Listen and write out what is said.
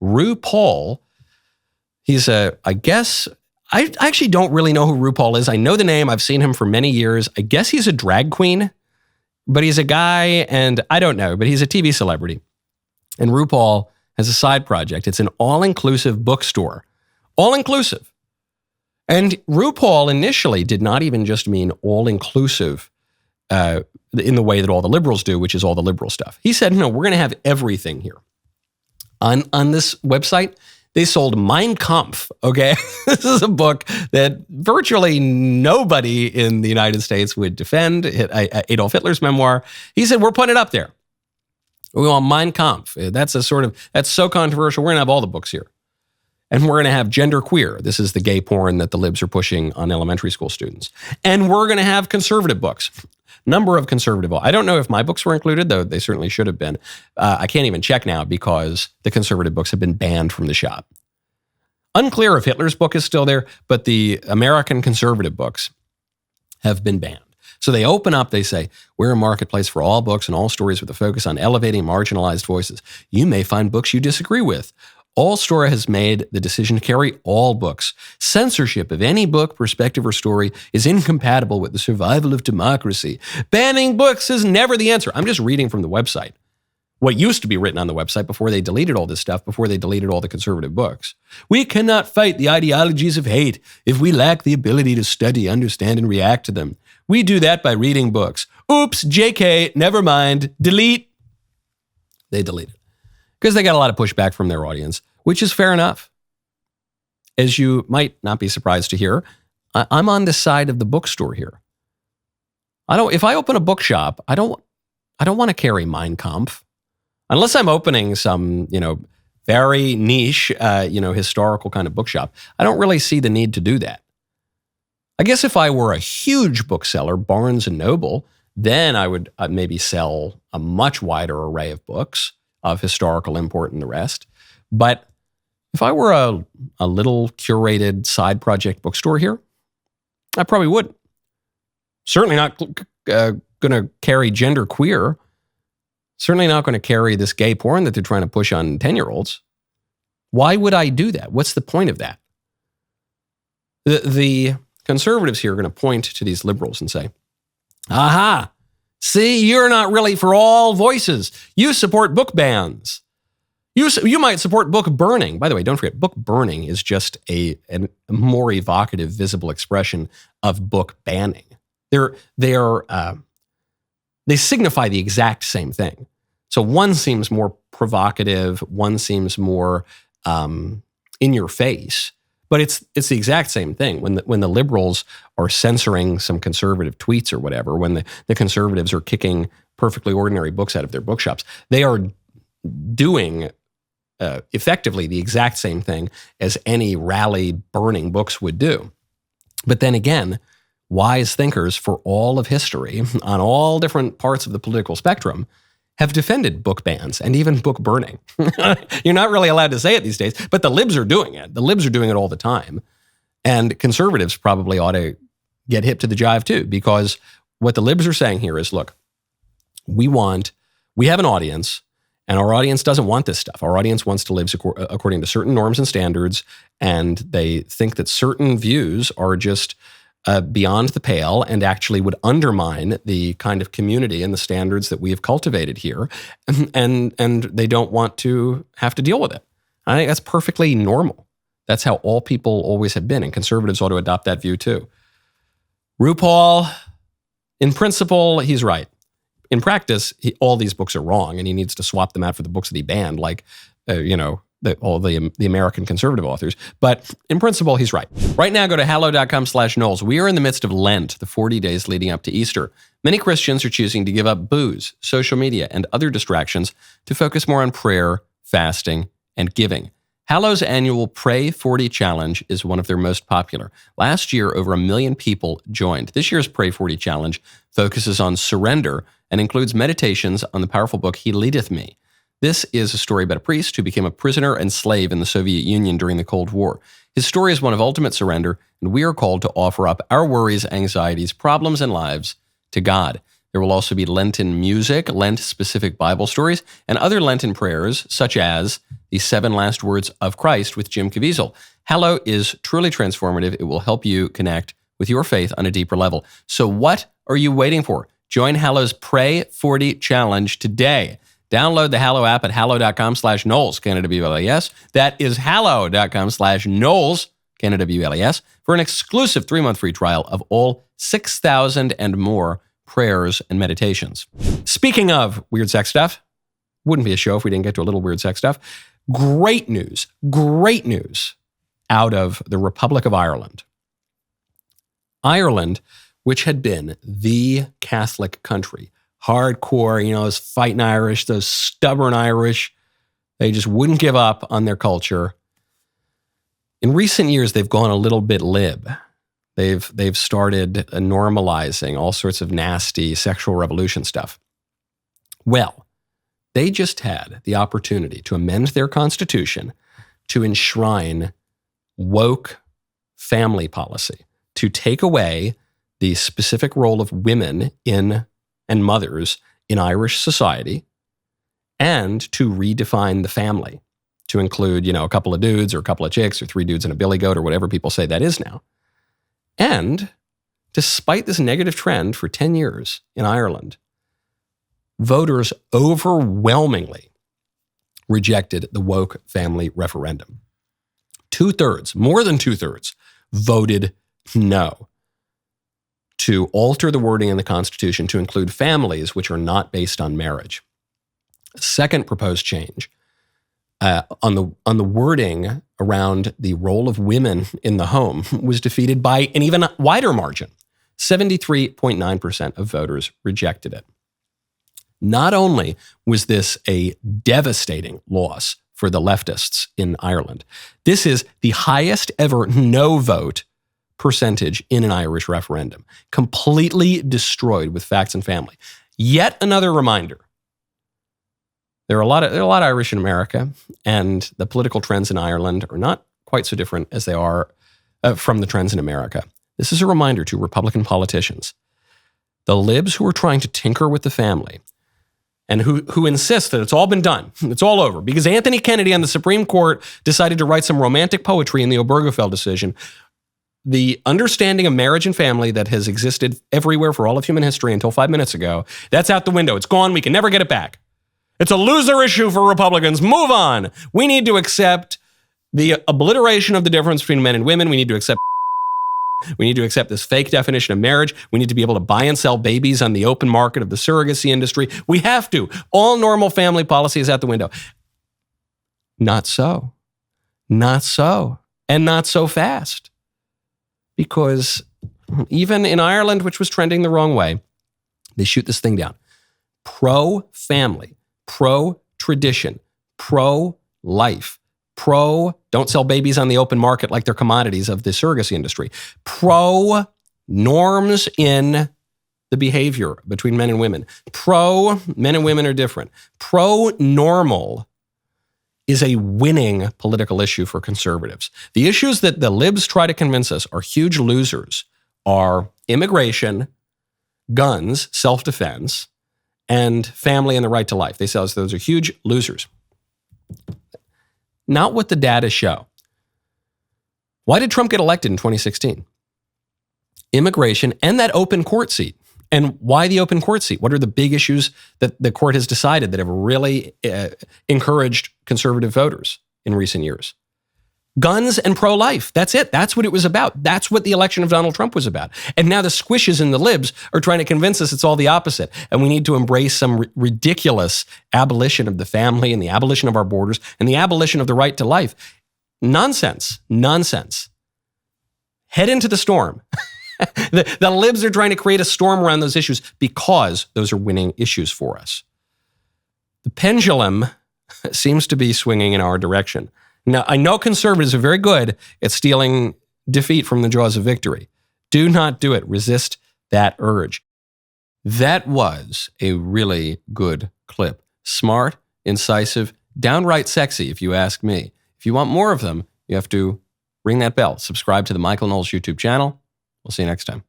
RuPaul. He's I actually don't really know who RuPaul is. I know the name. I've seen him for many years. I guess he's a drag queen, but he's a guy, and I don't know, but he's a TV celebrity. And RuPaul has a side project. It's an all-inclusive bookstore. All-inclusive. And RuPaul initially did not even just mean all-inclusive in the way that all the liberals do, which is all the liberal stuff. He said, no, we're going to have everything here. On this website, they sold Mein Kampf, okay? This is a book that virtually nobody in the United States would defend, Adolf Hitler's memoir. He said, we're putting it up there. We want Mein Kampf. That's so controversial. We're going to have all the books here. And we're going to have gender queer. This is the gay porn that the libs are pushing on elementary school students. And we're going to have conservative books. Number of conservative. I don't know if my books were included, though they certainly should have been. I can't even check now because the conservative books have been banned from the shop. Unclear if Hitler's book is still there, but the American conservative books have been banned. So they open up, they say, we're a marketplace for all books and all stories with a focus on elevating marginalized voices. You may find books you disagree with. All Store has made the decision to carry all books. Censorship of any book, perspective, or story is incompatible with the survival of democracy. Banning books is never the answer. I'm just reading from the website. What used to be written on the website before they deleted all this stuff, before they deleted all the conservative books. We cannot fight the ideologies of hate if we lack the ability to study, understand, and react to them. We do that by reading books. Oops, JK, never mind, delete. They deleted. Because they got a lot of pushback from their audience, which is fair enough. As you might not be surprised to hear, I'm on the side of the bookstore here. If I open a bookshop, I don't want to carry Mein Kampf. Unless I'm opening some, very niche, historical kind of bookshop. I don't really see the need to do that. I guess if I were a huge bookseller, Barnes & Noble, then I would maybe sell a much wider array of books of historical import and the rest. But if I were a little curated side project bookstore here, I probably wouldn't. Certainly not going to carry gender queer. Certainly not going to carry this gay porn that they're trying to push on 10-year-olds. Why would I do that? What's the point of that? The conservatives here are going to point to these liberals and say, aha, see, you're not really for all voices. You support book bans. You might support book burning. By the way, don't forget, book burning is just a more evocative, visible expression of book banning. They signify the exact same thing. So one seems more provocative, one seems more in your face, but it's the exact same thing. When the liberals are censoring some conservative tweets or whatever, when the conservatives are kicking perfectly ordinary books out of their bookshops, they are doing effectively the exact same thing as any rally burning books would do. But then again, wise thinkers for all of history on all different parts of the political spectrum have defended book bans and even book burning. You're not really allowed to say it these days, but the libs are doing it. The libs are doing it all the time. And conservatives probably ought to get hip to the jive too, because what the libs are saying here is, look, we have an audience, and our audience doesn't want this stuff. Our audience wants to live according to certain norms and standards, and they think that certain views are just beyond the pale and actually would undermine the kind of community and the standards that we have cultivated here, and they don't want to have to deal with it. I think that's perfectly normal. That's how all people always have been, and conservatives ought to adopt that view too. RuPaul, in principle, he's right. In practice, all these books are wrong, and he needs to swap them out for the books that he banned, like, all the American conservative authors. But in principle, he's right. Right now, go to hallow.com/Knowles. We are in the midst of Lent, the 40 days leading up to Easter. Many Christians are choosing to give up booze, social media, and other distractions to focus more on prayer, fasting, and giving. Hallow's annual Pray 40 Challenge is one of their most popular. Last year, over 1 million people joined. This year's Pray 40 Challenge focuses on surrender and includes meditations on the powerful book, He Leadeth Me. This is a story about a priest who became a prisoner and slave in the Soviet Union during the Cold War. His story is one of ultimate surrender, and we are called to offer up our worries, anxieties, problems, and lives to God. There will also be Lenten music, Lent-specific Bible stories, and other Lenten prayers, such as The 7 Last Words of Christ with Jim Caviezel. Hallow is truly transformative. It will help you connect with your faith on a deeper level. So what are you waiting for? Join Hallow's Pray 40 Challenge today. Download the Hallow app at hallow.com/Knowles, K-N-O-W-L-E-S. That is hallow.com/Knowles, K-N-O-W-L-E-S, for an exclusive 3-month free trial of all 6,000 and more prayers and meditations. Speaking of weird sex stuff, wouldn't be a show if we didn't get to a little weird sex stuff. Great news out of the Republic of Ireland. Ireland, which had been the Catholic country, hardcore, those fighting Irish, those stubborn Irish, they just wouldn't give up on their culture. In recent years, they've gone a little bit lib. They've started normalizing all sorts of nasty sexual revolution stuff. Well, they just had the opportunity to amend their constitution to enshrine woke family policy, to take away the specific role of women and mothers in Irish society, and to redefine the family to include, a couple of dudes or a couple of chicks or 3 dudes and a billy goat or whatever people say that is now. And despite this negative trend for 10 years in Ireland, voters overwhelmingly rejected the woke family referendum. 2/3, more than 2/3, voted no to alter the wording in the Constitution to include families which are not based on marriage. A second proposed change on the wording around the role of women in the home was defeated by an even wider margin. 73.9% of voters rejected it. Not only was this a devastating loss for the leftists in Ireland, this is the highest ever no vote percentage in an Irish referendum, completely destroyed with facts and family. Yet another reminder. There are a lot of Irish in America, and the political trends in Ireland are not quite so different as they are from the trends in America. This is a reminder to Republican politicians. The libs who are trying to tinker with the family and who insist that it's all been done, it's all over, because Anthony Kennedy on the Supreme Court decided to write some romantic poetry in the Obergefell decision. The understanding of marriage and family that has existed everywhere for all of human history until 5 minutes ago, that's out the window. It's gone. We can never get it back. It's a loser issue for Republicans. Move on. We need to accept the obliteration of the difference between men and women. We need to accept this fake definition of marriage. We need to be able to buy and sell babies on the open market of the surrogacy industry. We have to. All normal family policy is out the window. Not so. Not so. And not so fast. Because even in Ireland, which was trending the wrong way, they shoot this thing down. Pro-family, pro-tradition, pro-life, don't sell babies on the open market like they're commodities of the surrogacy industry, pro-norms in the behavior between men and women, pro-men and women are different, pro-normal is a winning political issue for conservatives. The issues that the libs try to convince us are huge losers are immigration, guns, self-defense, and family and the right to life. They say those are huge losers. Not what the data show. Why did Trump get elected in 2016? Immigration and that open court seat. And why the open court seat? What are the big issues that the court has decided that have really encouraged conservative voters in recent years? Guns and pro-life. That's it. That's what it was about. That's what the election of Donald Trump was about. And now the squishes and the libs are trying to convince us it's all the opposite. And we need to embrace some ridiculous abolition of the family and the abolition of our borders and the abolition of the right to life. Nonsense. Nonsense. Head into the storm. The libs are trying to create a storm around those issues because those are winning issues for us. The pendulum seems to be swinging in our direction. Now, I know conservatives are very good at stealing defeat from the jaws of victory. Do not do it. Resist that urge. That was a really good clip. Smart, incisive, downright sexy, if you ask me. If you want more of them, you have to ring that bell. Subscribe to the Michael Knowles YouTube channel. We'll see you next time.